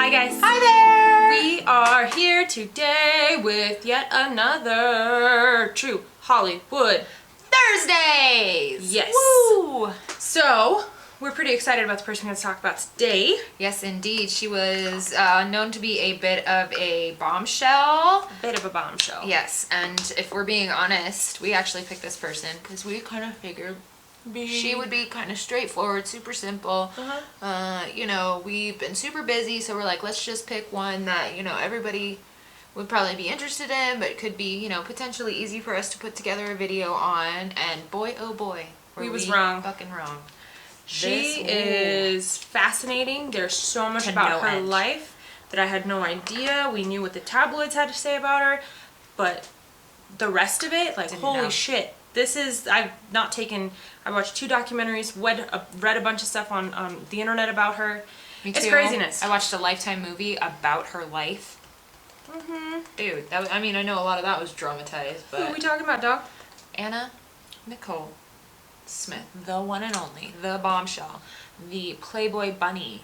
Hi guys. Hi there. We are here today with yet another True Hollywood Thursdays. Yes. Woo. So we're pretty excited about the person we're going to talk about today. Yes, indeed. She was known to be a bit of a bombshell. A bit of a bombshell. Yes, and if we're being honest, we actually picked this person because we kind of figured she would be kind of straightforward, super simple. You know, we've been super busy, so we're like, let's just pick one that, you know, everybody would probably be interested in, but could be, you know, potentially easy for us to put together a video on. And boy, oh boy, we was wrong. Fucking wrong. She is fascinating. There's so much about her life that I had no idea. We knew what the tabloids had to say about her, but the rest of it, like, holy shit. This is, I watched 2 documentaries, read a bunch of stuff on the internet about her. Me too. It's craziness. I watched a Lifetime movie about her life. Dude, that was, I mean, I know a lot of that was dramatized, but... Who are we talking about, dog? Nicole Smith, the one and only, the bombshell, the Playboy bunny,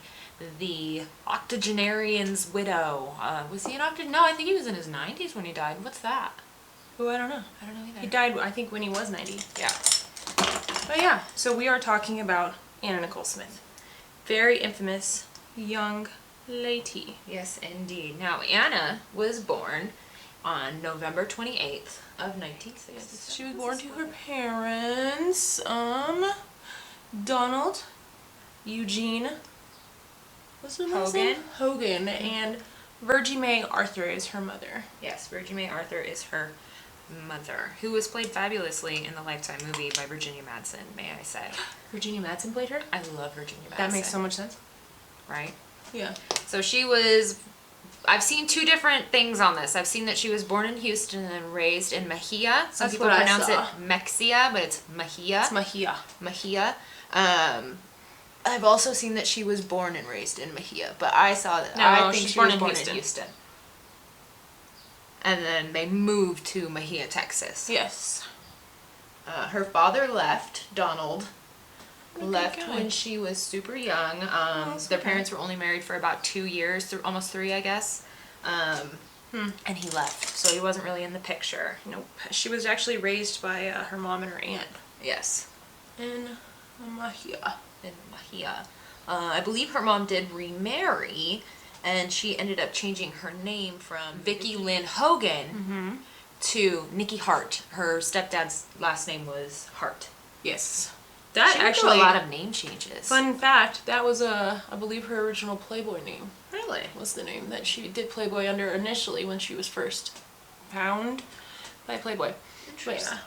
the octogenarian's widow. Was he an octogenarian? No, I think he was in his 90s when he died. What's that? Oh, I don't know. I don't know either. He died, I think, when he was 90. Yeah. But yeah, so we are talking about Anna Nicole Smith. Very infamous young lady. Yes, indeed. Now, Anna was born on November 28th of 1960. Yes, she was born to her parents, Donald, Eugene, what's her last name? Hogan, and Virgie Mae Arthur is her mother. Yes, Virgie Mae Arthur is her mother, who was played fabulously in the Lifetime movie by Virginia Madsen, may I say. Virginia Madsen played her? I love Virginia Madsen. That makes so much sense. Right? Yeah. So she was, I've seen 2 different things on this. I've seen that she was born in Houston and raised in Mejia. Some people pronounce it Mexia, but it's Mejia. It's Mejia. Mejia. I've also seen that she was born and raised in Mejia, but I saw that. No, I think she's she was born in Houston. And then they moved to Mejia, Texas. Yes. Her father left, Donald, left when she was super young. Their parents were only married for about 2 years, almost 3, I guess. And he left, so he wasn't really in the picture. Nope. She was actually raised by her mom and her aunt. Yes. In Mejia. In Mejia. I believe her mom did remarry, and she ended up changing her name from Vicki Lynn Hogan to Nikki Hart. Her stepdad's last name was Hart. Yes. That actually a lot of name changes. Fun fact, that was I believe her original Playboy name. Really? Was the name that she did Playboy under initially when she was first found by Playboy. Interesting. Yeah.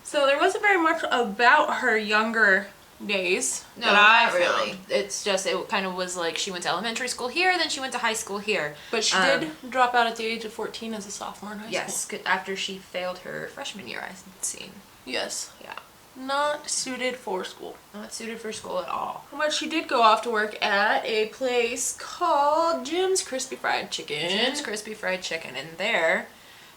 So there wasn't very much about her younger days. No, not really. It's just, it kind of was like she went to elementary school here, then she went to high school here. But she did drop out at the age of 14 as a sophomore in high school. Yes, after she failed her freshman year, I've seen. Yes. Yeah. Not suited for school. Not suited for school at all. But she did go off to work at a place called Jim's Crispy Fried Chicken. Jim's Crispy Fried Chicken. And there,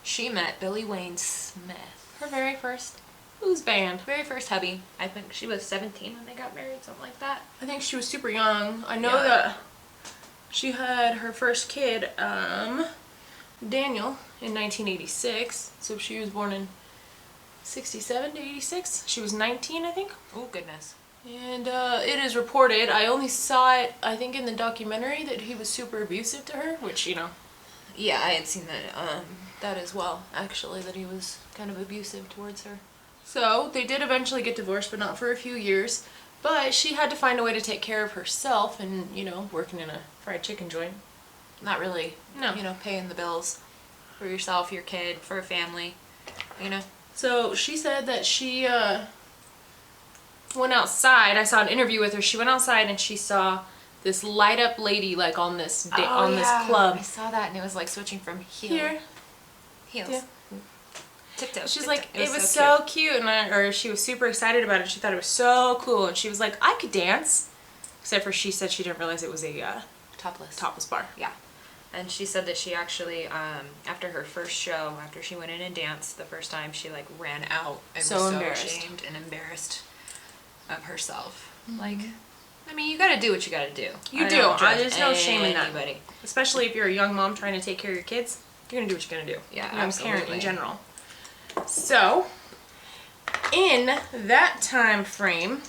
she met Billy Wayne Smith. Her very first blues band. Very first hubby. I think she was 17 when they got married, something like that. I think she was super young. I know that she had her first kid, Daniel, in 1986. So she was born in 67 to 86. She was 19, I think. Oh, goodness. And it is reported, I only saw it, I think, in the documentary, that he was super abusive to her, which, you know. Yeah, I had seen that as well, actually, that he was kind of abusive towards her. So they did eventually get divorced, but not for a few years. But she had to find a way to take care of herself, and, you know, working in a fried chicken joint. Not really, you know, paying the bills for yourself, your kid, for a family, you know. So she said that she went outside. I saw an interview with her. She went outside and she saw this light up lady like on this this club. I saw that, and it was like switching from heels. Yeah. Tiptoe. She's like, it was so cute, and she was super excited about it. She thought it was so cool, and she was like, I could dance. Except for she said she didn't realize it was a topless bar. Yeah. And she said that she actually, after her first show, after she went in and danced the first time, she like ran out and was so ashamed and embarrassed of herself. Like, I mean, you gotta do what you gotta do. You do. There's no shame in that. Especially if you're a young mom trying to take care of your kids, you're gonna do what you're gonna do. Yeah, young parent in general. So, in that time frame,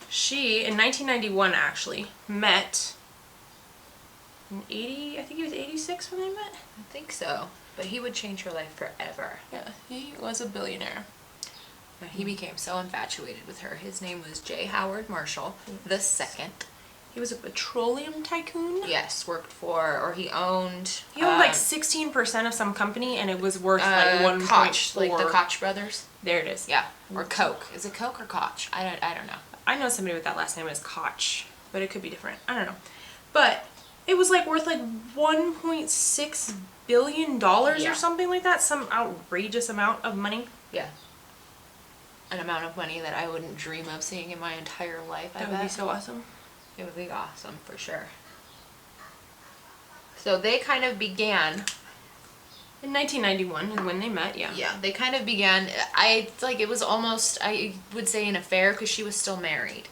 she, in 1991 actually, met in 80, I think he was 86 when they met? I think so. But he would change her life forever. Yeah, he was a billionaire. He became so infatuated with her. His name was J. Howard Marshall the second. He was a petroleum tycoon? Yes, worked for, or he owned... He owned like 16% of some company, and it was worth like 1.4. Koch, like the Koch brothers. There it is. Yeah, or Coke. Is it Coke or Koch? I don't know. I know somebody with that last name is Koch, but it could be different. I don't know. But it was like worth like $1.6 billion or something like that. Some outrageous amount of money. Yeah. An amount of money that I wouldn't dream of seeing in my entire life. That would be so awesome. It would be awesome for sure. So they kind of began in 1991 is when they met. Yeah, they kind of began. It was almost, I would say, an affair because she was still married.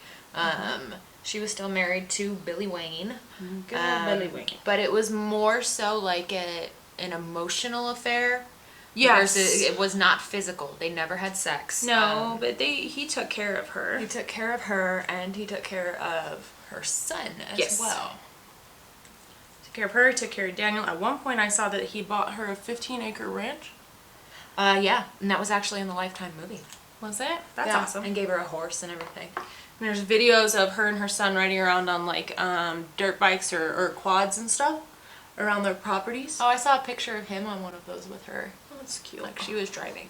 She was still married to Billy Wayne. Good old Billy Wayne. But it was more so like an emotional affair. Yes. Versus it was not physical. They never had sex. No, but he took care of her. He took care of her, and he took care of her son as well. Took care of her, took care of Daniel. At one point I saw that he bought her a 15-acre ranch. Yeah, and that was actually in the Lifetime movie. Was it? That's awesome. And gave her a horse and everything. And there's videos of her and her son riding around on like dirt bikes or quads and stuff around their properties. Oh, I saw a picture of him on one of those with her. That's cute. Like she was driving.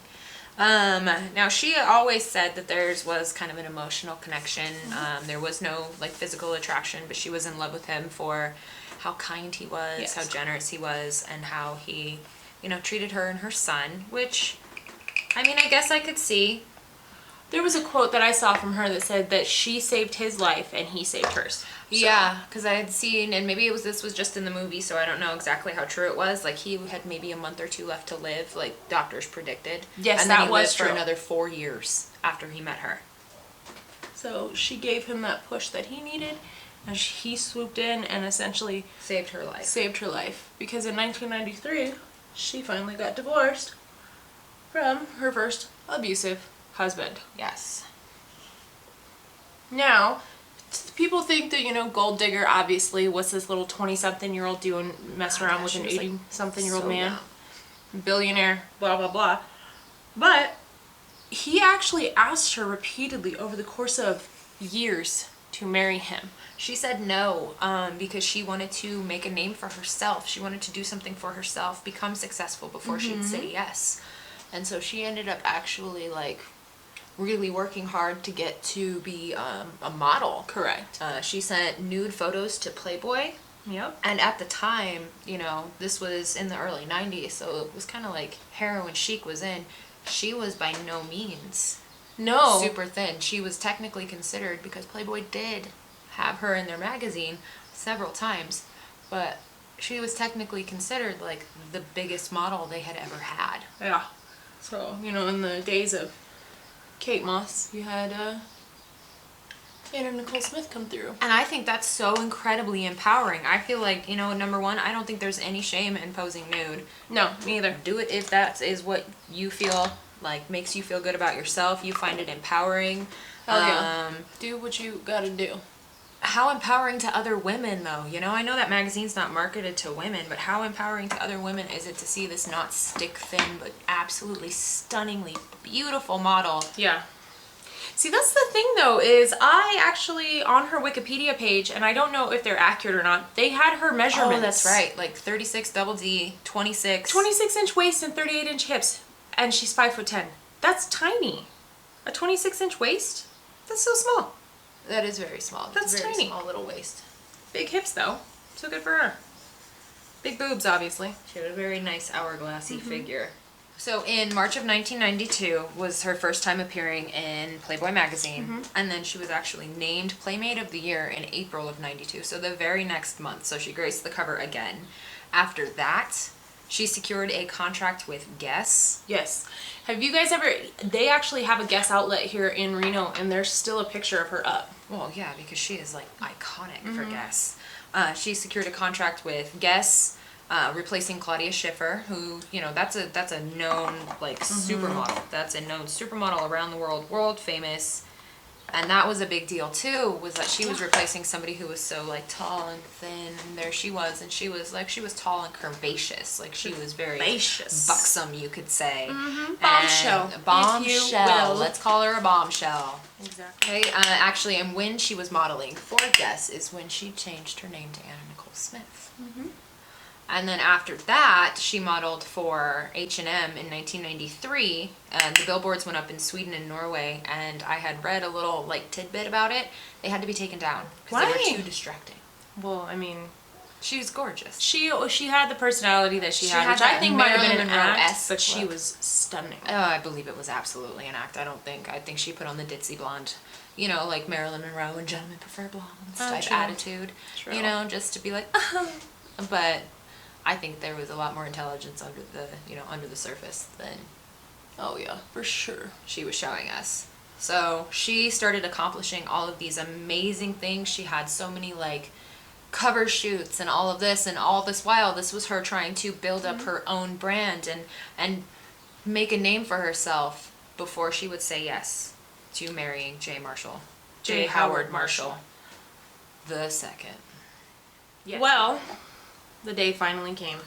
Now she always said that theirs was kind of an emotional connection. There was no like physical attraction, but she was in love with him for how kind he was, how generous he was, and how he, treated her and her son, which, I mean, I guess I could see. There was a quote that I saw from her that said that she saved his life and he saved hers. So. Yeah, because I had seen, and maybe this was just in the movie, so I don't know exactly how true it was. Like he had maybe a month or two left to live, like doctors predicted. Yes, and that then he was lived true. For another 4 years after he met her. So she gave him that push that he needed, and he swooped in and essentially saved her life. Because in 1993, she finally got divorced from her first abusive husband. Yes. Now, people think that, gold digger obviously was this little 20-something-year-old messing around with an 80-something-year-old man. Young. Billionaire, blah, blah, blah. But he actually asked her repeatedly over the course of years to marry him. She said no, because she wanted to make a name for herself. She wanted to do something for herself, become successful before she'd say yes. And so she ended up actually, really working hard to get to be a model. Correct. She sent nude photos to Playboy. Yep. And at the time, this was in the early 90s, so it was kind of like heroin chic was in. She was by no means super thin. She was technically considered, because Playboy did have her in their magazine several times, but she was technically considered like the biggest model they had ever had. Yeah. So, in the days of Kate Moss, you had Nicole Smith come through. And I think that's so incredibly empowering. I feel like, number one, I don't think there's any shame in posing nude. No, me either. Do it if that is what you feel like makes you feel good about yourself. You find it empowering. Do what you gotta do. How empowering to other women, though. I know that magazine's not marketed to women, but how empowering to other women is it to see this not stick thin, but absolutely stunningly beautiful model? Yeah. See, that's the thing, though, is I actually, on her Wikipedia page, and I don't know if they're accurate or not, they had her measurements. Oh, that's right. Like 36 double D, 26. 26-inch waist and 38-inch hips, and she's 5'10". That's tiny. A 26-inch waist? That's so small. That is very small. That's a very tiny. Small little waist. Big hips, though. So good for her. Big boobs, obviously. She had a very nice hourglassy figure. So in March of 1992 was her first time appearing in Playboy magazine, and then she was actually named Playmate of the Year in April of 92, so the very next month. So she graced the cover again. After that, She secured a contract with Guess. Yes. Have you guys ever... They actually have a Guess outlet here in Reno, and there's still a picture of her up. Well, yeah, because she is, like, iconic for Guess. She secured a contract with Guess, replacing Claudia Schiffer, who, you know, that's a known, like, supermodel. That's a known supermodel around the world famous. And that was a big deal too, was that she was replacing somebody who was so like tall and thin, and there she was, and she was tall and curvacious, like she was very buxom, you could say. Bombshell. Bombshell. Let's call her a bombshell. Exactly. Okay. Actually, and when she was modeling for Guess is when she changed her name to Nicole Smith. And then after that, she modeled for H&M in 1993. The billboards went up in Sweden and Norway, and I had read a little like tidbit about it. They had to be taken down because they were too distracting. Well, I mean, she was gorgeous. She had the personality that she had, which I think might have been an act, but she was stunning. Oh, I believe it was absolutely an act. I think she put on the ditzy blonde, you know, like Marilyn Monroe and Gentlemen Prefer Blondes type attitude. True. You know, just to be like, but I think there was a lot more intelligence under the surface than, oh yeah, for sure, she was showing us. So she started accomplishing all of these amazing things. She had so many like cover shoots and all of this, and all this while this was her trying to build up her own brand and make a name for herself before she would say yes to marrying J. Howard Marshall the second. Yes. Well, the day finally came.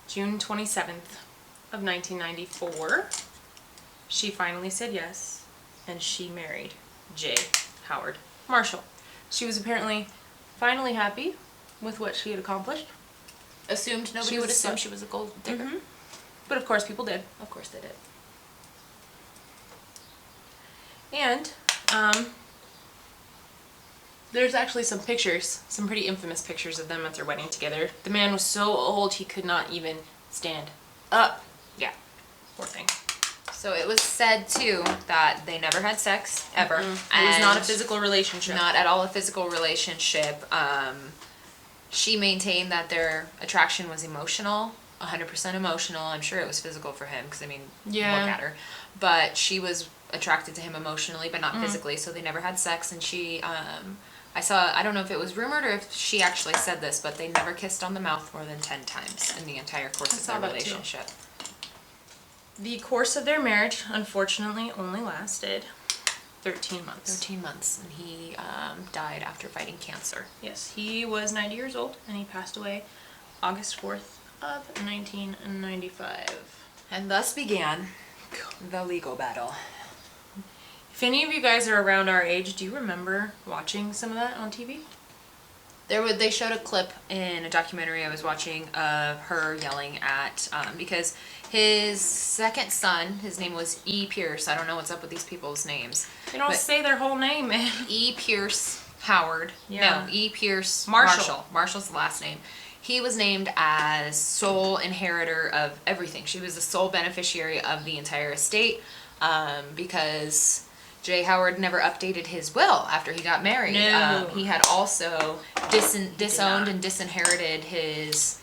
June 27th of 1994. She finally said yes, and she married J. Howard Marshall. She was apparently finally happy with what she had accomplished. Assumed nobody would assume she was a gold digger. But of course people did. Of course they did. And there's actually some pictures, some pretty infamous pictures of them at their wedding together. The man was so old he could not even stand up. Yeah. Poor thing. So it was said too that they never had sex ever. It was not a physical relationship. Not at all a physical relationship. She maintained that their attraction was emotional, 100% emotional. I'm sure it was physical for him because, I mean, look at her. But she was attracted to him emotionally, but not physically. So they never had sex. And she, I don't know if it was rumored or if she actually said this, but they never kissed on the mouth more than 10 times in the entire course of their relationship. The course of their marriage, unfortunately, only lasted 13 months. 13 months, and he died after fighting cancer. Yes, he was 90 years old, and he passed away August 4th of 1995. And thus began the legal battle. If any of you guys are around our age, do you remember watching some of that on TV? They showed a clip in a documentary I was watching of her yelling at, because his second son, his name was E. Pierce. I don't know what's up with these people's names. They don't say their whole name, man. E. Pierce Howard. Yeah. No, E. Pierce Marshall. Marshall's the last name. He was named as sole inheritor of everything. She was the sole beneficiary of the entire estate, because J. Howard never updated his will after he got married. No. He had also disowned and disinherited his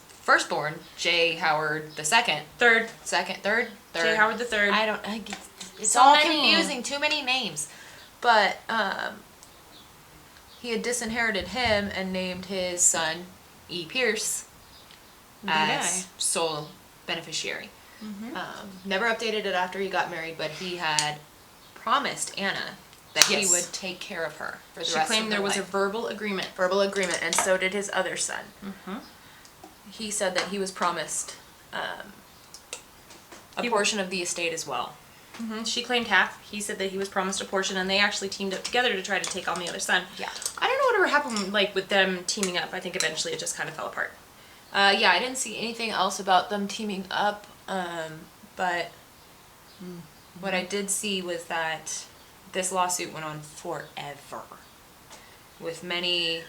firstborn, J. Howard the second. Third. J. Howard the third. It's So all many. confusing. Too many names. But he had disinherited him and named his son E. Pierce as sole beneficiary. Never updated it after he got married, but he had promised Anna that he would take care of her for the rest of her life. She claimed there was a verbal agreement. And so did his other son. He said that he was promised a portion of the estate as well. She claimed half. He said that he was promised a portion, and they actually teamed up together to try to take on the other son. Yeah. I don't know whatever happened like with them teaming up. I think eventually it just kind of fell apart. Yeah, I didn't see anything else about them teaming up, but what I did see was that this lawsuit went on forever, with many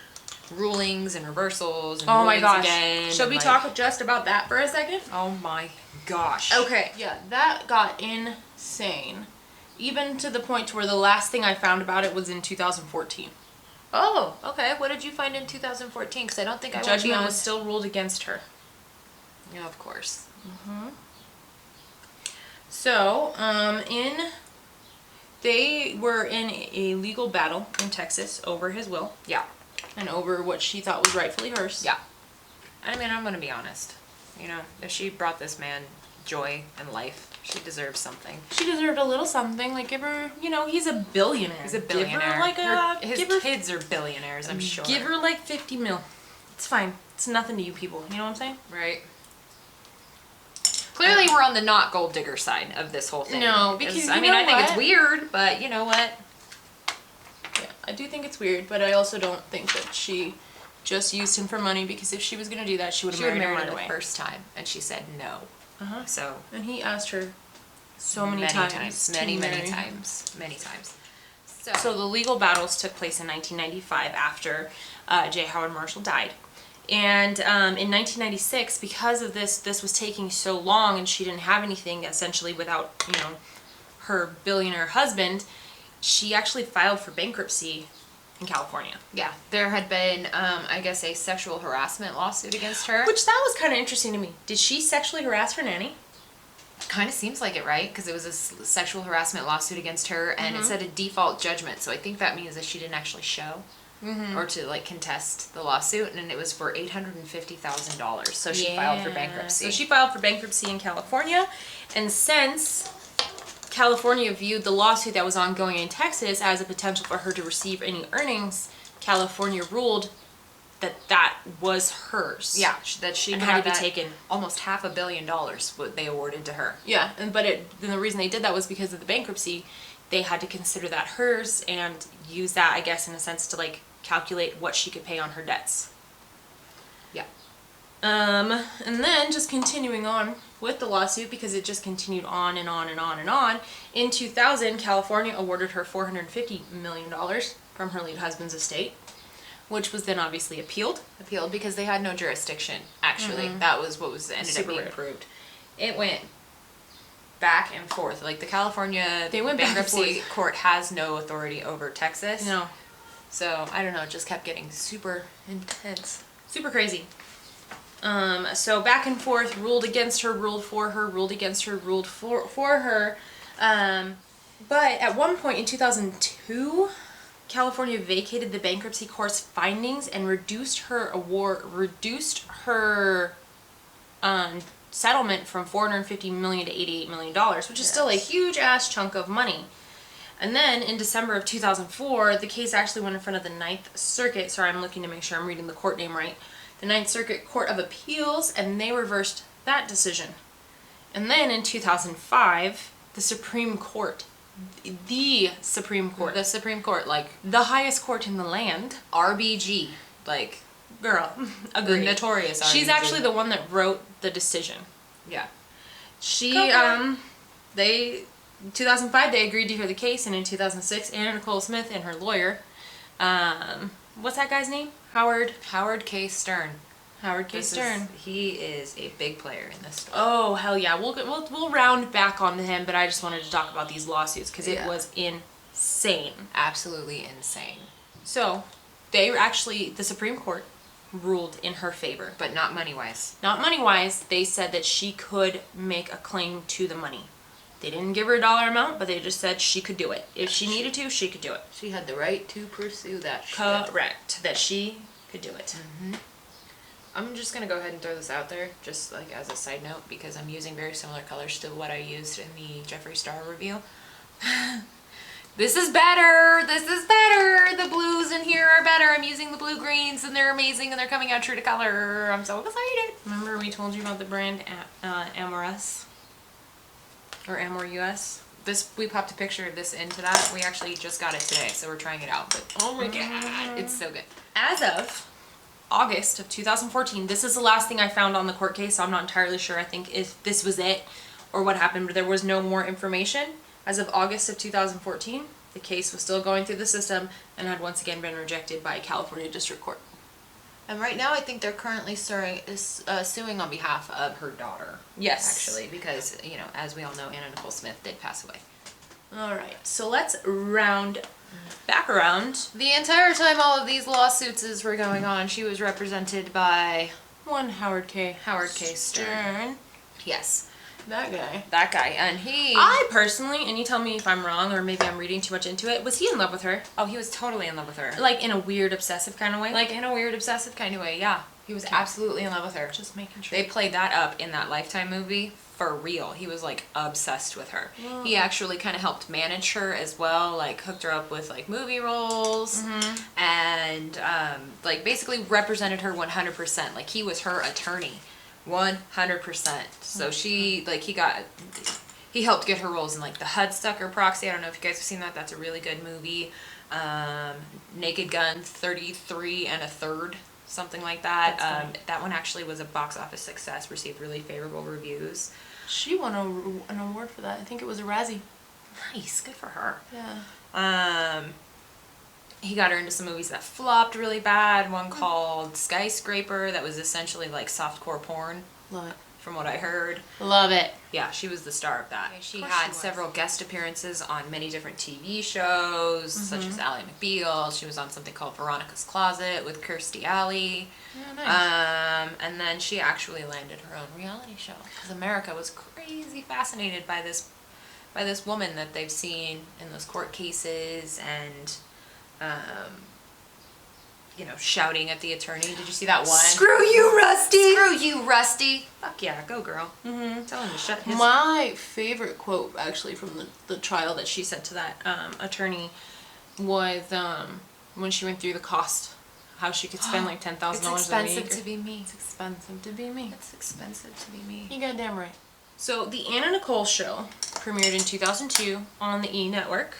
rulings and reversals and rulings again. Should we talk just about that for a second? Oh my gosh. Okay, yeah, that got insane. Even to the point where the last thing I found about it was in 2014. Oh, okay. What did you find in 2014? Because I don't think I went Judgment beyond. was still ruled against her. Yeah, of course. So, they were in a legal battle in Texas over his will. Yeah. And over what she thought was rightfully hers. Yeah. I mean, I'm going to be honest. You know, if she brought this man joy and life, she deserves something. She deserved a little something. Like, give her, you know, he's a billionaire. He's a billionaire. Give her like his kids are billionaires, I'm sure. Give her like 50 mil. It's fine. It's nothing to you people. You know what I'm saying? Right. Clearly, we're on the not gold digger side of this whole thing. No, because I think it's weird, but you know what? Yeah, I do think it's weird, but I also don't think that she just used him for money, because if she was going to do that, she would have married him right away. The first time, and she said no. So. And he asked her so many times. Many times. So the legal battles took place in 1995 after J. Howard Marshall died. And in 1996, because of this was taking so long and she didn't have anything essentially without, you know, her billionaire husband, she actually filed for bankruptcy in California. Yeah, there had been, I guess, a sexual harassment lawsuit against her. Which that was kind of interesting to me. Did she sexually harass her nanny? Kind of seems like it, right? Because it was a sexual harassment lawsuit against her, and it said a default judgment. So I think that means that she didn't actually show. Or to like contest the lawsuit, and it was for $850,000. So she filed for bankruptcy. So she filed for bankruptcy in California, and since California viewed the lawsuit that was ongoing in Texas as a potential for her to receive any earnings, California ruled that was hers. Yeah, that she had to be taken. Almost $500 million what they awarded to her. Yeah, then the reason they did that was because of the bankruptcy. They had to consider that hers and use that, I guess, in a sense to like calculate what she could pay on her debts. Yeah. And then just continuing on with the lawsuit, because it just continued on and on and on and on. In 2000, California awarded her $450 million from her late husband's estate, which was then obviously appealed. Appealed because they had no jurisdiction, actually. That was what ended up being proved. It went back and forth. Like the California bankruptcy court has no authority over Texas. No. So, I don't know, it just kept getting super intense. Super crazy. So back and forth, ruled against her, ruled for her, ruled against her, ruled for her. But at one point in 2002, California vacated the bankruptcy court's findings and reduced her settlement from $450 million to $88 million, which is still a huge ass chunk of money. And then in December of 2004, the case actually went in front of the Ninth Circuit. Sorry, I'm looking to make sure I'm reading the court name right. The Ninth Circuit Court of Appeals, and they reversed that decision. And then in 2005, the Supreme Court, like the highest court in the land, RBG, like, girl, agreed. The notorious RBG. She's actually the one that wrote the decision. Yeah. In 2005, they agreed to hear the case, and in 2006, Nicole Smith and her lawyer, what's that guy's name? Howard K. Stern. He is a big player in this story. Oh, hell yeah. We'll round back on him, but I just wanted to talk about these lawsuits because it was insane. Absolutely insane. So, the Supreme Court ruled in her favor. But not money-wise. Not money-wise. They said that she could make a claim to the money. They didn't give her a dollar amount, but they just said she could do it. If she needed to, she could do it. She had the right to pursue that shit. Correct. That she could do it. I'm just going to go ahead and throw this out there, just like as a side note, because I'm using very similar colors to what I used in the Jeffree Star review. This is better! The blues in here are better. I'm using the blue greens, and they're amazing, and they're coming out true to color. I'm so excited. Remember we told you about the brand Glamorous? Or Amor US? We popped a picture of this into that. We actually just got it today, so we're trying it out. But oh my god, it's so good. As of August of 2014, this is the last thing I found on the court case, so I'm not entirely sure. I think if this was it or what happened, but there was no more information. As of August of 2014, the case was still going through the system and had once again been rejected by California District Court. And right now, I think they're currently suing on behalf of her daughter. Yes. Actually, because, you know, as we all know, Nicole Smith did pass away. Alright, so let's round back around. The entire time all of these lawsuits were going on, she was represented by One Howard K. Stern. Yes. That guy. That guy. And he... I personally, and you tell me if I'm wrong or maybe I'm reading too much into it, was he in love with her? Oh, he was totally in love with her. Like in a weird obsessive kind of way? Like in a weird obsessive kind of way, yeah. He was absolutely in love with her. Just making sure. They played that up in that Lifetime movie for real. He was like obsessed with her. Whoa. He actually kind of helped manage her as well, like hooked her up with like movie roles, and like basically represented her 100%. Like he was her attorney, 100%. So she like he helped get her roles in like The Hudsucker Proxy. I don't know if you guys have seen that. That's a really good movie. Naked Gun 33 1/3. Something like that. That one actually was a box office success, received really favorable reviews. She won an award for that. I think it was a Razzie. Nice, good for her. Yeah. He got her into some movies that flopped really bad. One called Skyscraper that was essentially like softcore porn. Love it. From what I heard. Love it. Yeah, she was the star of that. She had several guest appearances on many different TV shows, such as Ally McBeal. She was on something called Veronica's Closet with Kirstie Alley. Yeah, nice. And then she actually landed her own reality show because America was crazy fascinated by this woman that they've seen in those court cases and shouting at the attorney. Did you see that one? Screw you, Rusty! Screw you, Rusty! Fuck yeah, go girl. Tell him to shut his... My favorite quote, actually, from the trial that she said to that attorney was when she went through the cost, how she could spend like $10,000 a week. It's expensive to be me. It's expensive to be me. It's expensive to be me. You goddamn right. So the Anna Nicole show premiered in 2002 on the E! Network.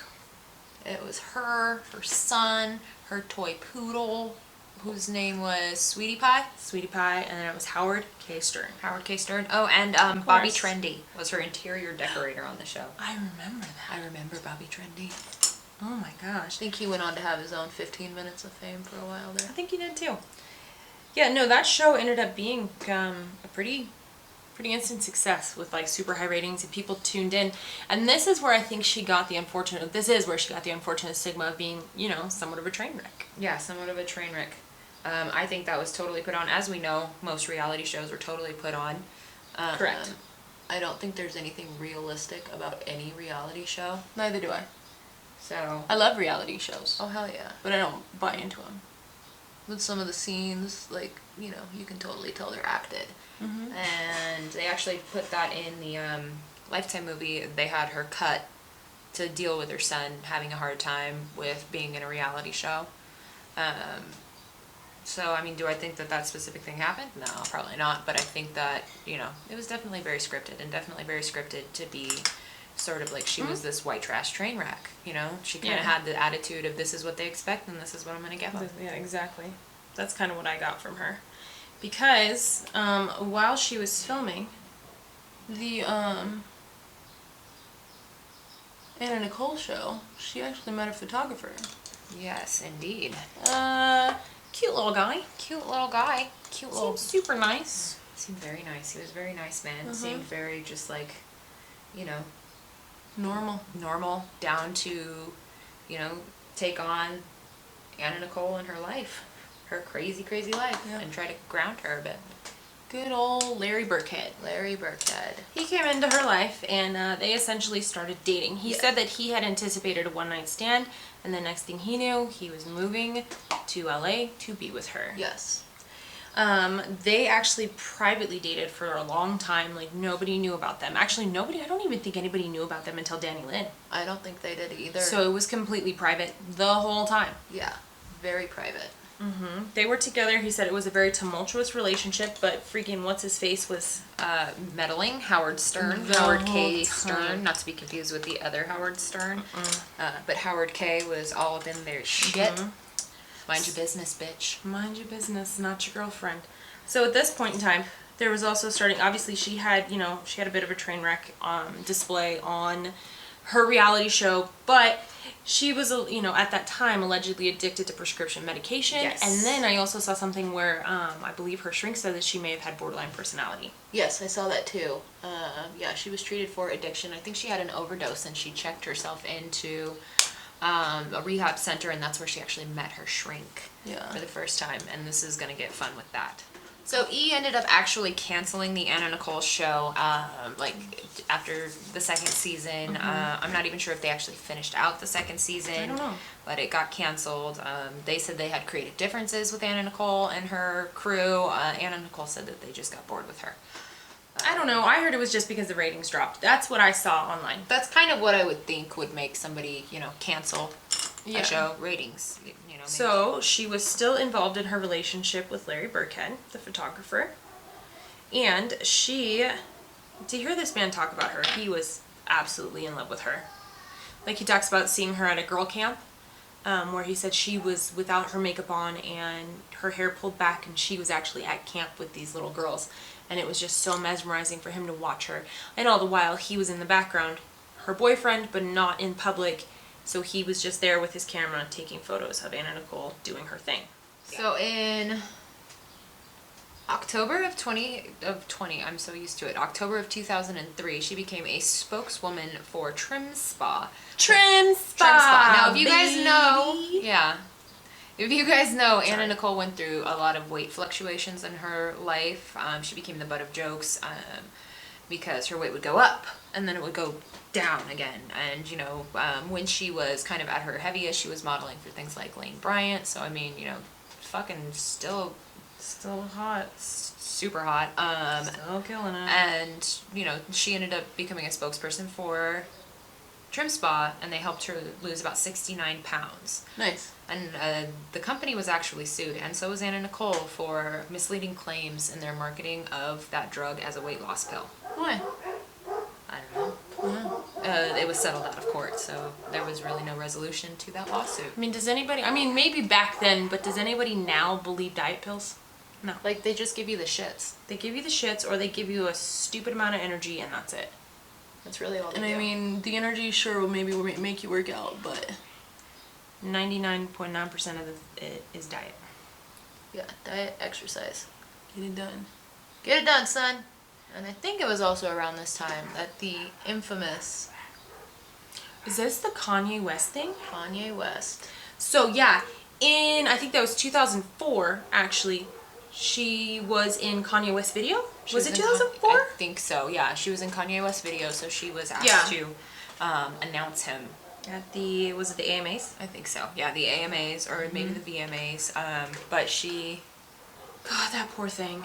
It was her son, her toy poodle, whose name was Sweetie Pie. Sweetie Pie, and then it was Howard K. Stern. Howard K. Stern. Oh, and Bobby Trendy was her interior decorator on the show. I remember that. I remember Bobby Trendy. Oh my gosh. I think he went on to have his own 15 minutes of fame for a while there. I think he did too. Yeah, no, that show ended up being a pretty instant success with like super high ratings and people tuned in. And this is where I think she got the unfortunate stigma of being, somewhat of a train wreck. Yeah, somewhat of a train wreck. I think that was totally put on. As we know, most reality shows are totally put on. Correct. I don't think there's anything realistic about any reality show. Neither do I. So I love reality shows. Oh, hell yeah. But I don't buy into them. With some of the scenes, like, you can totally tell they're acted. And they actually put that in the Lifetime movie. They had her cut to deal with her son having a hard time with being in a reality show. So, I mean, do I think that specific thing happened? No, probably not. But I think that, it was definitely very scripted and definitely very scripted to be sort of like she was this white trash train wreck, She kind of had the attitude of this is what they expect and this is what I'm going to give them. Yeah, exactly. That's kind of what I got from her. Because while she was filming the Anna Nicole show, she actually met a photographer. Yes, indeed. Cute little guy. Cute little guy. Cute little... Seemed super nice. Seemed very nice. He was a very nice man. Seemed very just like, normal, down to, take on Anna Nicole in her life, her crazy, crazy life, and try to ground her a bit. Good old Larry Burkhead. Larry Burkhead. He came into her life, and they essentially started dating. He said that he had anticipated a one-night stand, and the next thing he knew, he was moving to LA to be with her. Yes. They actually privately dated for a long time. Like, nobody knew about them. Actually, I don't even think anybody knew about them until Danny Lynn. I don't think they did either. So it was completely private the whole time. Yeah, very private. They were together. He said it was a very tumultuous relationship, but freaking what's-his-face was meddling. Howard Stern. Howard K. Stern, not to be confused with the other Howard Stern. But Howard K. was all up in their shit. Mind your business, bitch. Mind your business, not your girlfriend. So at this point in time, there was also starting, obviously she had a bit of a train wreck display on her reality show, but she was, at that time allegedly addicted to prescription medication. Yes. And then I also saw something where I believe her shrink said that she may have had borderline personality. Yes, I saw that too. Yeah, she was treated for addiction. I think she had an overdose and she checked herself into a rehab center, and that's where she actually met her shrink for the first time. And this is going to get fun with that. So E ended up actually canceling the Anna Nicole show, like after the second season. I'm not even sure if they actually finished out the second season. I don't know. But it got canceled. They said they had creative differences with Anna Nicole and her crew. Anna Nicole said that they just got bored with her. I don't know. I heard it was just because the ratings dropped. That's what I saw online. That's kind of what I would think would make somebody, cancel a show. Ratings, Maybe. So she was still involved in her relationship with Larry Burkhead, the photographer. And do you hear this man talk about her? He was absolutely in love with her. Like, he talks about seeing her at a girl camp, where he said she was without her makeup on and her hair pulled back, and she was actually at camp with these little girls. And it was just so mesmerizing for him to watch her. And all the while, he was in the background, her boyfriend, but not in public. So he was just there with his camera taking photos of Anna Nicole doing her thing. So in October of 20, I'm so used to it. October of 2003, she became a spokeswoman for Trim Spa. Trim Spa. Now, if you guys know, if you guys know, Anna Nicole went through a lot of weight fluctuations in her life. She became the butt of jokes because her weight would go up and then it would go down again. And, when she was kind of at her heaviest, she was modeling for things like Lane Bryant. So, I mean, fucking still hot. Super hot. Still killing it. And, she ended up becoming a spokesperson for Trim Spa, and they helped her lose about 69 pounds. Nice. And the company was actually sued, and so was Anna Nicole, for misleading claims in their marketing of that drug as a weight loss pill. Why? I don't know. It was settled out of court, so there was really no resolution to that lawsuit. I mean, maybe back then, but does anybody now believe diet pills? No. Like, they just give you the shits. They give you the shits, or they give you a stupid amount of energy, and that's it. That's really all they do. And I mean, the energy sure will maybe make you work out, but 99.9% of it is diet. Yeah, diet, exercise. Get it done. Get it done, son. And I think it was also around this time that the infamous... Is this the Kanye West thing? Kanye West. So yeah, I think that was 2004, actually. She was in Kanye West's video? Was it 2004? I think so, yeah. She was in Kanye West's video, so she was asked to announce him. At was it the AMAs? I think so. Yeah, the AMAs, or maybe the VMAs. But she... God, that poor thing.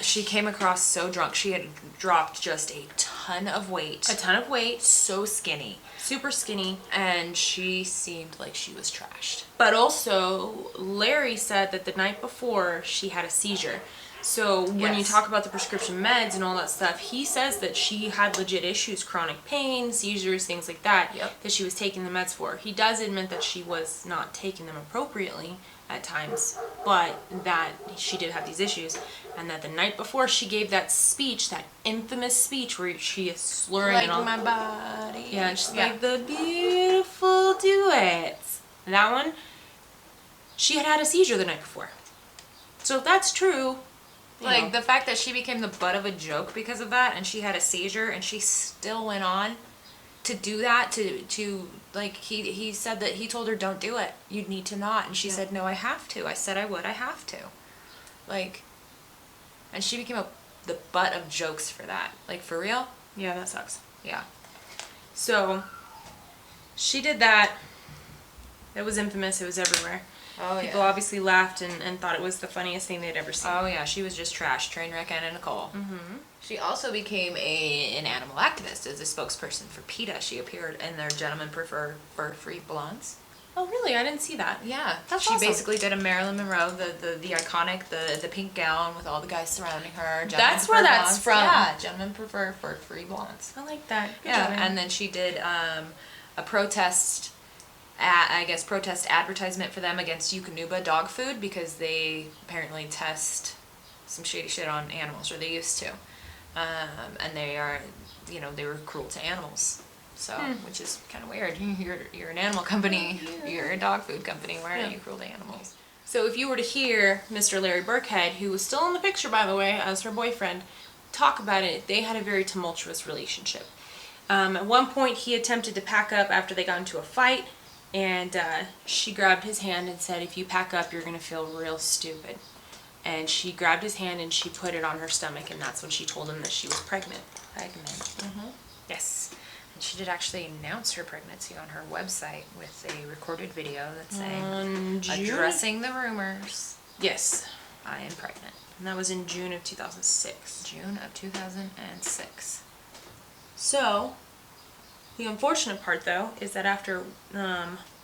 She came across so drunk. She had dropped just a ton of weight. A ton of weight. So skinny. Super skinny. And she seemed like she was trashed. But also, Larry said that the night before, she had a seizure. So when you talk about the prescription meds and all that stuff, he says that she had legit issues, chronic pain, seizures, things like that, that she was taking the meds for. He does admit that she was not taking them appropriately at times, but that she did have these issues, and that the night before she gave that speech, that infamous speech where she is slurring like and all, my body. Yeah, and she's like, the beautiful duets. That one, she had a seizure the night before. So if that's true... Like, the fact that she became the butt of a joke because of that, and she had a seizure, and she still went on to do that, to like, he said that he told her, don't do it. You need to not. And she said, no, I have to. I said I would. I have to. Like, and she became the butt of jokes for that. Like, for real? Yeah, that sucks. Yeah. So, she did that. It was infamous. It was everywhere. Oh, People obviously laughed and thought it was the funniest thing they'd ever seen. Oh, yeah. She was just trash. Trainwreck Anna Nicole. Mm-hmm. She also became an animal activist as a spokesperson for PETA. She appeared in their Gentlemen Prefer Fur-Free Blondes. Oh, really? I didn't see that. Yeah. That's she awesome. basically did a Marilyn Monroe, the iconic, the pink gown with all the guys surrounding her. That's where that's from. Yeah. Gentlemen Prefer Fur-Free Blondes. I like that. Good yeah. job, and then she did a protest... protest advertisement for them against Eukanuba dog food because they apparently test some shady shit on animals, or they used to. And they are, they were cruel to animals. So, which is kind of weird. You're an animal company. You're a dog food company. Why are you cruel to animals? So if you were to hear Mr. Larry Burkhead, who was still in the picture, by the way, as her boyfriend, talk about it, they had a very tumultuous relationship. At one point, he attempted to pack up after they got into a fight. And she grabbed his hand and said, if you pack up, you're going to feel real stupid. and she grabbed his hand and she put it on her stomach, and that's when she told him that she was pregnant. Yes. And she did actually announce her pregnancy on her website with a recorded video that's saying, addressing the rumors. Yes. I am pregnant. And that was in June of 2006. June of 2006. So, the unfortunate part, though, is that after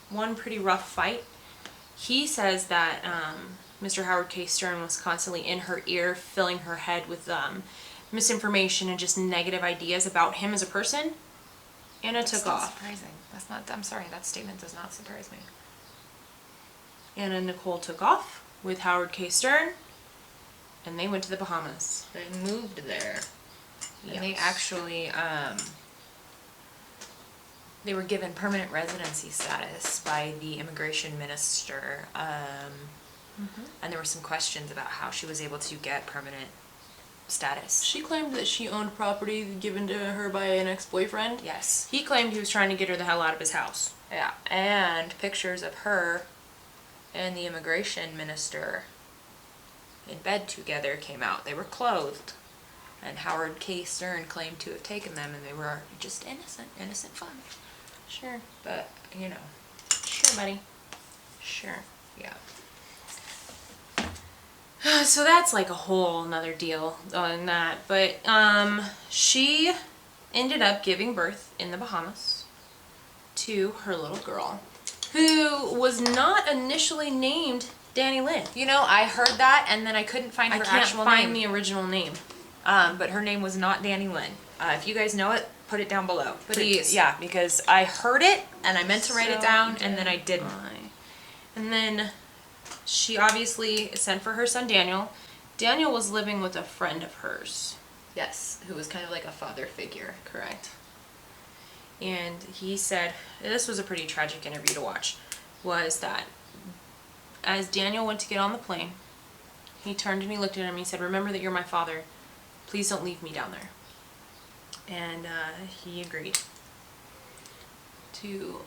one pretty rough fight, he says that Mr. Howard K. Stern was constantly in her ear, filling her head with misinformation and just negative ideas about him as a person. Anna took off. Surprising. That's not. I'm sorry. That statement does not surprise me. Anna and Nicole took off with Howard K. Stern, and they went to the Bahamas. They moved there. Yes. And they actually they were given permanent residency status by the immigration minister. And there were some questions about how she was able to get permanent status. She claimed that she owned property given to her by an ex-boyfriend. Yes. He claimed he was trying to get her the hell out of his house. Yeah. And pictures of her and the immigration minister in bed together came out. They were clothed. And Howard K. Stern claimed to have taken them, and they were just innocent fun. Sure. But, you know. Sure, buddy. Sure. Yeah. So that's like a whole nother deal on that. But she ended up giving birth in the Bahamas to her little girl, who was not initially named Danny Lynn. You know, I heard that, and then I couldn't find her actual name. I can't find the original name. But her name was not Danny Lynn. If you guys know it, put it down below, please. Yeah, because I heard it, and I meant to write it down, and then I didn't. And then she obviously sent for her son Daniel. Daniel was living with a friend of hers. Yes, who was kind of like a father figure. Correct. And he said, this was a pretty tragic interview to watch, was that as Daniel went to get on the plane, he turned and he looked at him and he said, remember that you're my father. Please don't leave me down there. And he agreed to,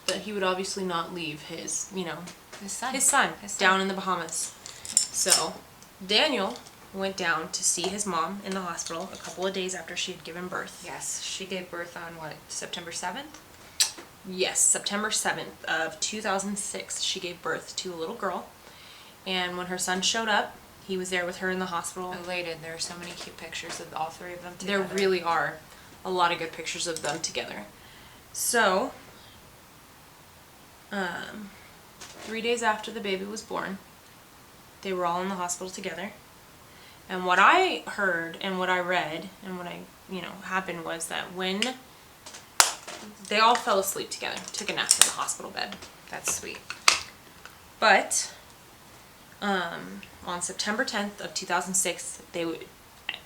that he would obviously not leave his, His son down in the Bahamas. So Daniel went down to see his mom in the hospital a couple of days after she had given birth. Yes, she gave birth on what, September 7th? Yes, September 7th of 2006, she gave birth to a little girl. And when her son showed up, he was there with her in the hospital. Elated. There are so many cute pictures of all three of them together. There really are a lot of good pictures of them together. So, 3 days after the baby was born, they were all in the hospital together. And what I heard and what I read and what happened was that when they all fell asleep together, took a nap in the hospital bed. That's sweet. But on September 10th of 2006,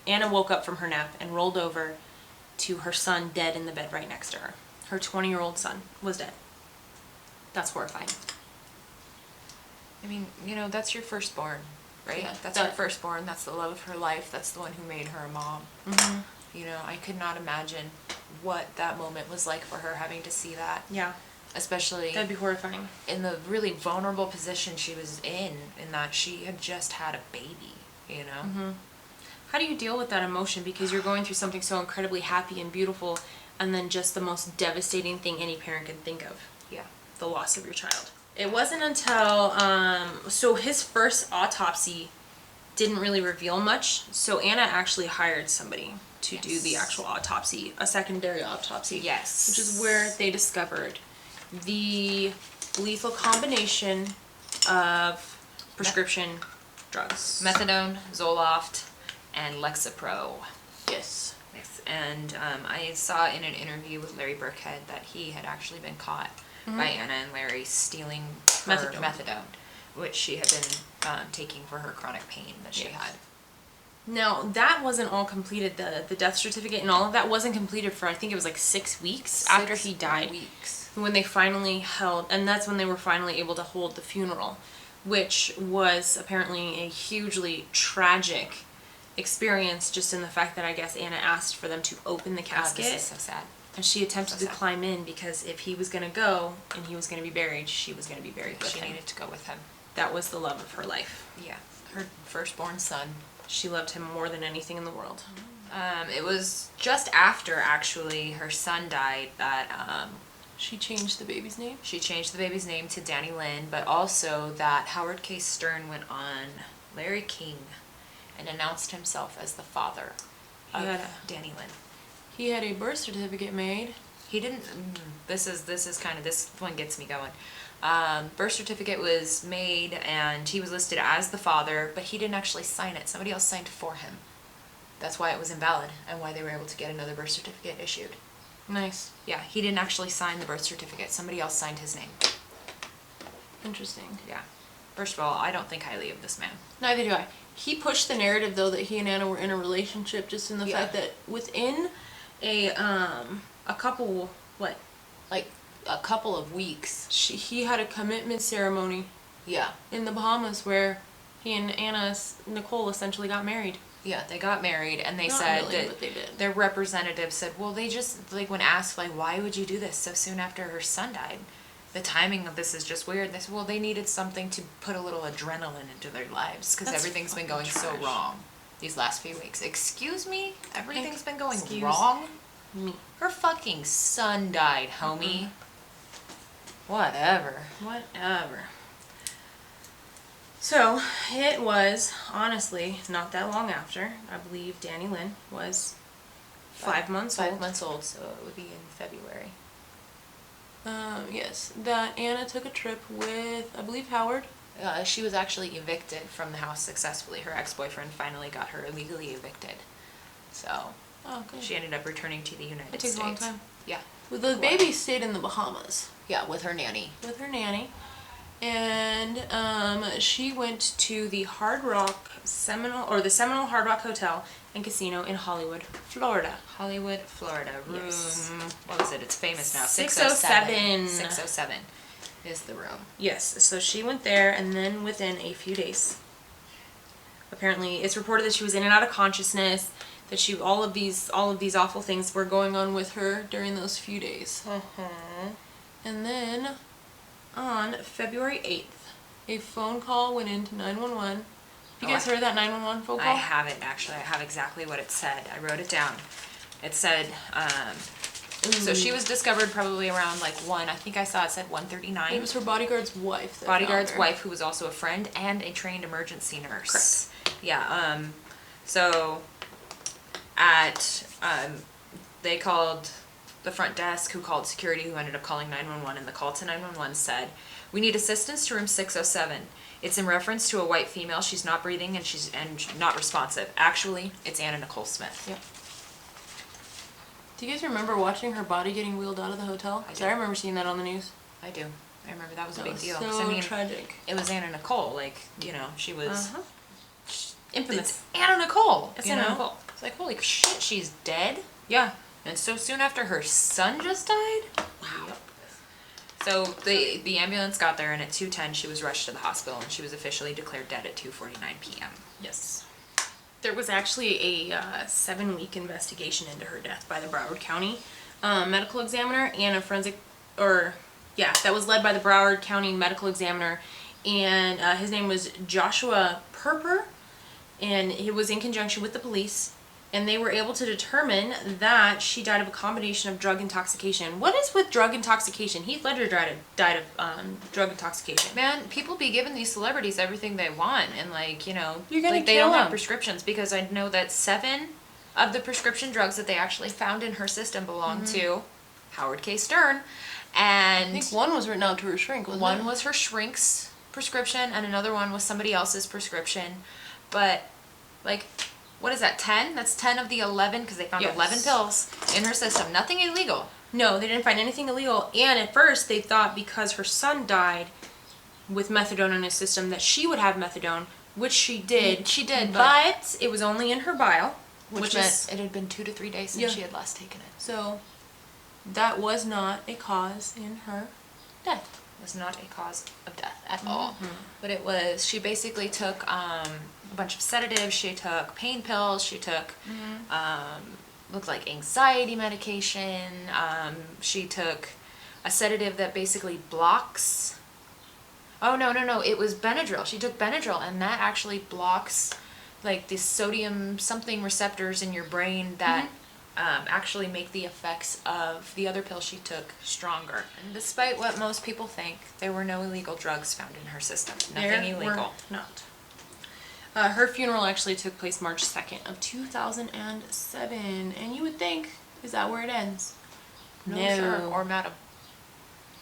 Anna woke up from her nap and rolled over to her son dead in the bed right next to her. Her 20-year-old son was dead. That's horrifying. I mean, that's your firstborn, right? Yeah, that's her firstborn. That's the love of her life. That's the one who made her a mom. Mm-hmm. I could not imagine what that moment was like for her, having to see that. Yeah. Especially that'd be horrifying. In the really vulnerable position she was in that she had just had a baby, Mm-hmm. How do you deal with that emotion? Because you're going through something so incredibly happy and beautiful, and then just the most devastating thing any parent can think of. Yeah. The loss of your child. It wasn't until, so his first autopsy didn't really reveal much, so Anna actually hired somebody to do the actual autopsy, a secondary autopsy. Yes. Which is where they discovered the lethal combination of prescription drugs. Methadone, Zoloft, and Lexapro. Yes. Yes. And I saw in an interview with Larry Burkhead that he had actually been caught by Anna and Larry stealing her methadone, which she had been taking for her chronic pain that she had. Now, that wasn't all completed. The death certificate and all of that wasn't completed for, I think it was like 6 weeks after he died. 6 weeks. When they finally and that's when they were finally able to hold the funeral, which was apparently a hugely tragic experience, just in the fact that I guess Anna asked for them to open the casket. This is so sad. And she attempted to climb in because if he was going to go and he was going to be buried, she was going to be buried with him. She needed to go with him. that was the love of her life. Yeah, her firstborn son. She loved him more than anything in the world. It was just after, actually, her son died that she changed the baby's name? She changed the baby's name to Danny Lynn, but also that Howard K. Stern went on Larry King and announced himself as the father of Danny Lynn. He had a birth certificate made. He didn't. This one gets me going. Birth certificate was made and he was listed as the father, but he didn't actually sign it. Somebody else signed for him. That's why it was invalid and why they were able to get another birth certificate issued. Nice. Yeah, he didn't actually sign the birth certificate. Somebody else signed his name. Interesting. Yeah. First of all, I don't think highly of this man. Neither do I. He pushed the narrative, though, that he and Anna were in a relationship, just in the fact that within a couple, like a couple of weeks, he had a commitment ceremony. Yeah. In the Bahamas, where he and Nicole essentially got married. Yeah, they got married, and they their representative said, well, they just, like, when asked, like, why would you do this so soon after her son died? The timing of this is just weird. They said, well, they needed something to put a little adrenaline into their lives, because everything's been going so wrong these last few weeks. Excuse me? Everything's been going wrong? Me. Her fucking son died, homie. Whatever. So, it was, honestly, not that long after. I believe Danny Lynn was 5 months old. 5 months old, so it would be in February. Yes. That Anna took a trip with, I believe, Howard. She was actually evicted from the house successfully. Her ex-boyfriend finally got her illegally evicted. So, she ended up returning to the United States. It takes a long time. Yeah. Well, the baby stayed in the Bahamas. Yeah, with her nanny. And she went to the Seminole Hard Rock Hotel and Casino in Hollywood, Florida. Room, yes. What was it? It's famous now. 607. 607 is the room. Yes, so she went there, and then within a few days, apparently it's reported that she was in and out of consciousness, that all of these awful things were going on with her during those few days. And then on February 8th, a phone call went into 911. You guys heard that 911 phone call? I haven't, actually. I have exactly what it said. I wrote it down. It said, so she was discovered probably around like 1, I think I saw it said 1:39. It was her bodyguard's wife. Bodyguard's wife, who was also a friend and a trained emergency nurse. Correct. Yeah, so they called the front desk, who called security, who ended up calling 911, and the call to 911 said, we need assistance to room 607. It's in reference to a white female. She's not breathing and she's not responsive. Actually, it's Anna Nicole Smith. Yep. Do you guys remember watching her body getting wheeled out of the hotel? I remember seeing that on the news. I do. I remember that was a big deal. So tragic. It was Anna Nicole. Like, she was infamous. It's Anna Nicole. It's Anna Nicole. It's like, holy shit, she's dead? Yeah. And so soon after her son just died? Wow. Yep. So the ambulance got there, and at 2:10 she was rushed to the hospital, and she was officially declared dead at 2:49 p.m. Yes. There was actually a 7-week investigation into her death by the Broward County medical examiner and a forensic, that was led by the Broward County medical examiner, and his name was Joshua Perper, and he was in conjunction with the police. And they were able to determine that she died of a combination of drug intoxication. What is with drug intoxication? Heath Ledger died of drug intoxication. Man, people be giving these celebrities everything they want, and you're gonna they don't have prescriptions, because I know that 7 of the prescription drugs that they actually found in her system belonged to Howard K. Stern, and I think one was written out to her shrink. One was her shrink's prescription, and another one was somebody else's prescription, but what is that, 10? That's 10 of the 11, because they found 11 pills in her system. Nothing illegal. No, they didn't find anything illegal. And at first, they thought because her son died with methadone in his system that she would have methadone, which she did. She did, but it was only in her bile. Which meant it had been 2 to 3 days since she had last taken it. So, that was not a cause in her death. Was not a cause of death at all. But it was, she basically took a bunch of sedatives, she took pain pills, she took looked like anxiety medication, she took a sedative that basically blocks Oh, no. It was Benadryl. She took Benadryl, and that actually blocks, like, the sodium something receptors in your brain that actually make the effects of the other pill she took stronger. And despite what most people think, there were no illegal drugs found in her system. Nothing illegal. Not. Her funeral actually took place March 2nd of 2007. And you would think, is that where it ends? No, sir. Or madam.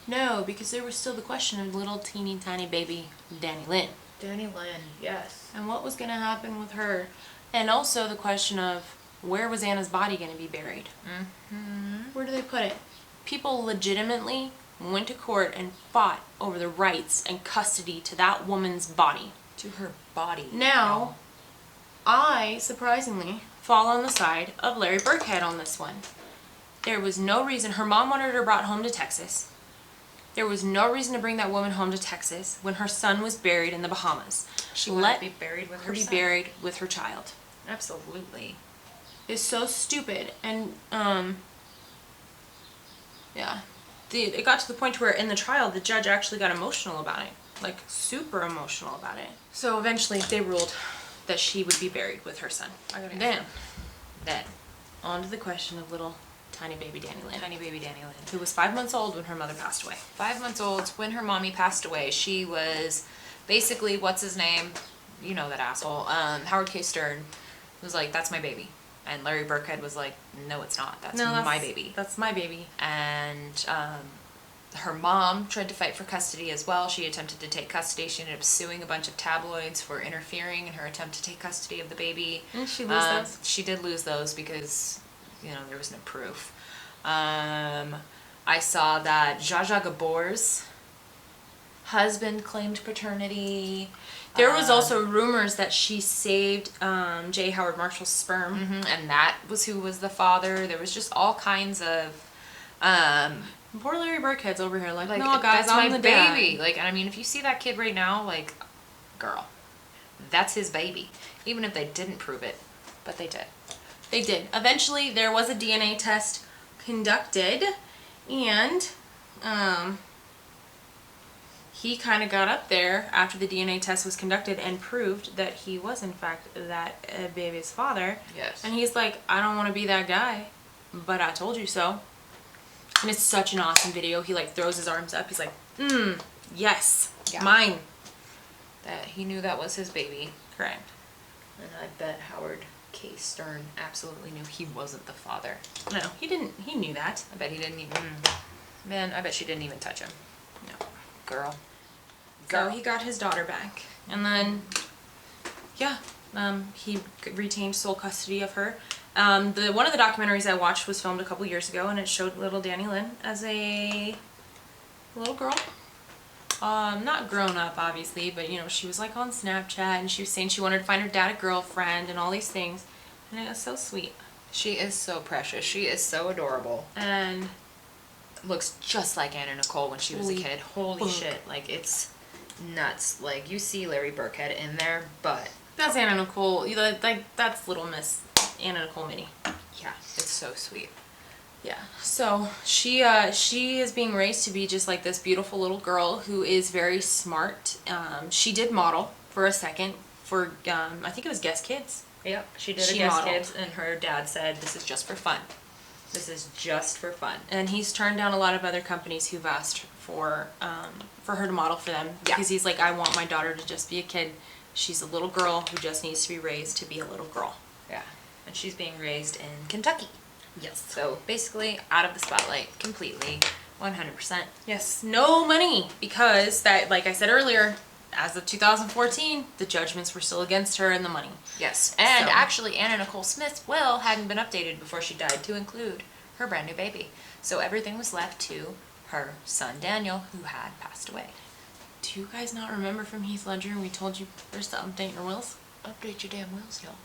No, because there was still the question of little teeny tiny baby Danny Lynn. Danny Lynn, yes. And what was going to happen with her. And also the question of where was Anna's body going to be buried? Where do they put it? People legitimately went to court and fought over the rights and custody to that woman's body. To her body. Now, I, surprisingly, fall on the side of Larry Burkhead on this one. There was no reason. Her mom wanted her brought home to Texas. There was no reason to bring that woman home to Texas when her son was buried in the Bahamas. She let be buried with her son. Be buried with her child. Absolutely. It's so stupid. And, yeah. It got to the point where in the trial, the judge actually got emotional about it. Like, super emotional about it. So eventually, they ruled that she would be buried with her son. Then, on to the question of little tiny baby Danny Lynn. Tiny baby Danny Lynn. Who was 5 months old when her mother passed away. 5 months old when her mommy passed away. She was basically, what's his name? You know that asshole. Howard K. Stern was like, that's my baby. And Larry Burkhead was like, no, it's not. That's my baby. That's my baby. And her mom tried to fight for custody as well. She attempted to take custody. She ended up suing a bunch of tabloids for interfering in her attempt to take custody of the baby. Didn't she lose those? She did lose those because, you know, there was no proof. I saw that Zsa Zsa Gabor's husband claimed paternity. There was also rumors that she saved J. Howard Marshall's sperm. And that was who was the father. There was just all kinds of... Poor Larry Burkhead's over here like, no, guys, that's I'm my the baby. dad. Like, I mean, if you see that kid right now, like, girl, that's his baby. Even if they didn't prove it, but they did. They did. Eventually, there was a DNA test conducted, and he kind of got up there after the DNA test was conducted and proved that he was, in fact, that baby's father. Yes. And he's like, I don't want to be that guy, but I told you so. And it's such an awesome video. He, like, throws his arms up. He's like, yes, mine. That he knew that was his baby. Correct. And I bet Howard K. Stern absolutely knew he wasn't the father. No, he didn't. He knew that. I bet he didn't even... Man, I bet she didn't even touch him. No. Girl. So he got his daughter back. And then, yeah, he retained sole custody of her. One of the documentaries I watched was filmed a couple years ago, and it showed little Danny Lynn as a little girl. Not grown up, obviously, but, you know, she was, like, on Snapchat, and she was saying she wanted to find her dad a girlfriend and all these things. And it was so sweet. She is so precious. She is so adorable. And looks just like Anna Nicole when she was a kid. Holy shit. Like, it's nuts. Like, you see Larry Burkhead in there, but... That's Anna Nicole. Like, that's little Miss Anna Nicole Mini. Yeah, it's so sweet. Yeah, so she is being raised to be just like this beautiful little girl who is very smart. She did model for a second for, I think it was Guess Kids. Yep, she did Guess Kids, and her dad said, this is just for fun. This is just for fun. And he's turned down a lot of other companies who've asked for her to model for them. Yeah. Because he's like, I want my daughter to just be a kid. She's a little girl who just needs to be raised to be a little girl. Yeah, and she's being raised in Kentucky. Yes. So basically out of the spotlight completely, 100%. Yes, no money, because that, like I said earlier, as of 2014, the judgments were still against her and the money. Yes, and actually Anna Nicole Smith's will hadn't been updated before she died to include her brand new baby. So everything was left to her son Daniel, who had passed away. Do you guys not remember from Heath Ledger when we told you first to update your wills? Update your damn wills, y'all.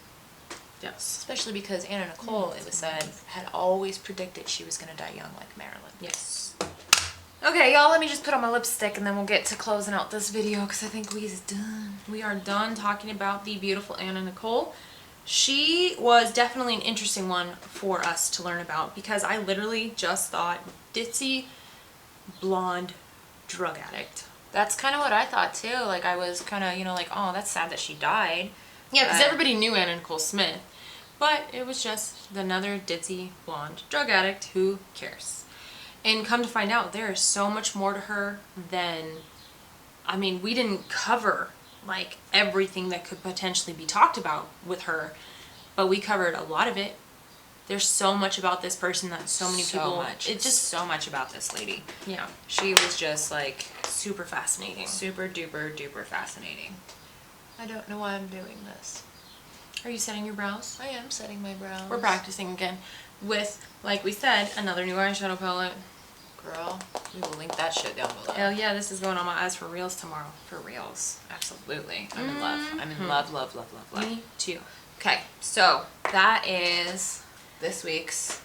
Yes. Especially because Anna Nicole, it was said, had always predicted she was going to die young like Marilyn. Yes. Okay, y'all, let me just put on my lipstick and then we'll get to closing out this video because I think we's done. We are done talking about the beautiful Anna Nicole. She was definitely an interesting one for us to learn about because I literally just thought ditzy, blonde, drug addict. That's kind of what I thought too. Like I was kind of, you know, like, oh, that's sad that she died. Yeah, because everybody knew Anna Nicole Smith. But it was just another ditzy, blonde drug addict. Who cares? And come to find out, there is so much more to her than... I mean, we didn't cover, like, everything that could potentially be talked about with her. But we covered a lot of it. There's so much about this person that so many people... Much. It's just so much about this lady. Yeah. She was just, like... super fascinating. Super duper duper fascinating. I don't know why I'm doing this. Are you setting your brows? I am setting my brows. We're practicing again with, like we said, another new eyeshadow palette. Girl, we will link that shit down below. Hell yeah, this is going on my eyes for reals tomorrow. For reals. Absolutely. I'm in love. I'm in love, love, love, love, love. Me too. Okay, so that is this week's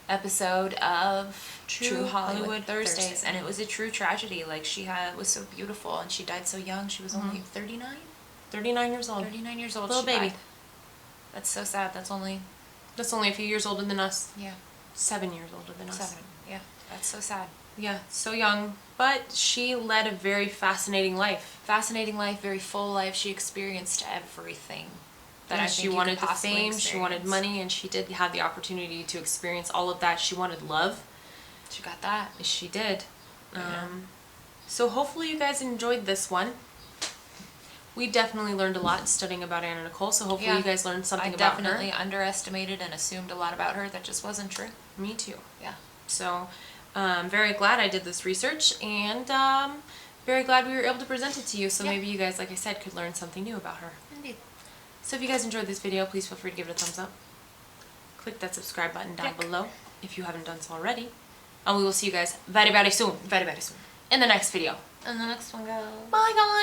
episode of True Hollywood Thursdays. And it was a true tragedy. Like, was so beautiful and she died so young. She was only 39? 39 years old. 39 years old. Little baby. Died. That's so sad. That's only a few years older than us. Yeah. 7 years older than us. 7. Yeah. That's so sad. Yeah, so young. But she led a very fascinating life. Fascinating life, very full life. She experienced everything. That she wanted the fame, she wanted money, and she did have the opportunity to experience all of that. She wanted love. She got that. She did. So hopefully you guys enjoyed this one. We definitely learned a lot studying about Anna Nicole, so hopefully you guys learned something about her. I definitely underestimated and assumed a lot about her that just wasn't true. Me too. Yeah. So I'm very glad I did this research, and very glad we were able to present it to you, so maybe you guys, like I said, could learn something new about her. Indeed. So if you guys enjoyed this video, please feel free to give it a thumbs up. Click that subscribe button down below if you haven't done so already. And we will see you guys very, very soon. Very, very soon. In the next video. And the next one goes. Bye, guys.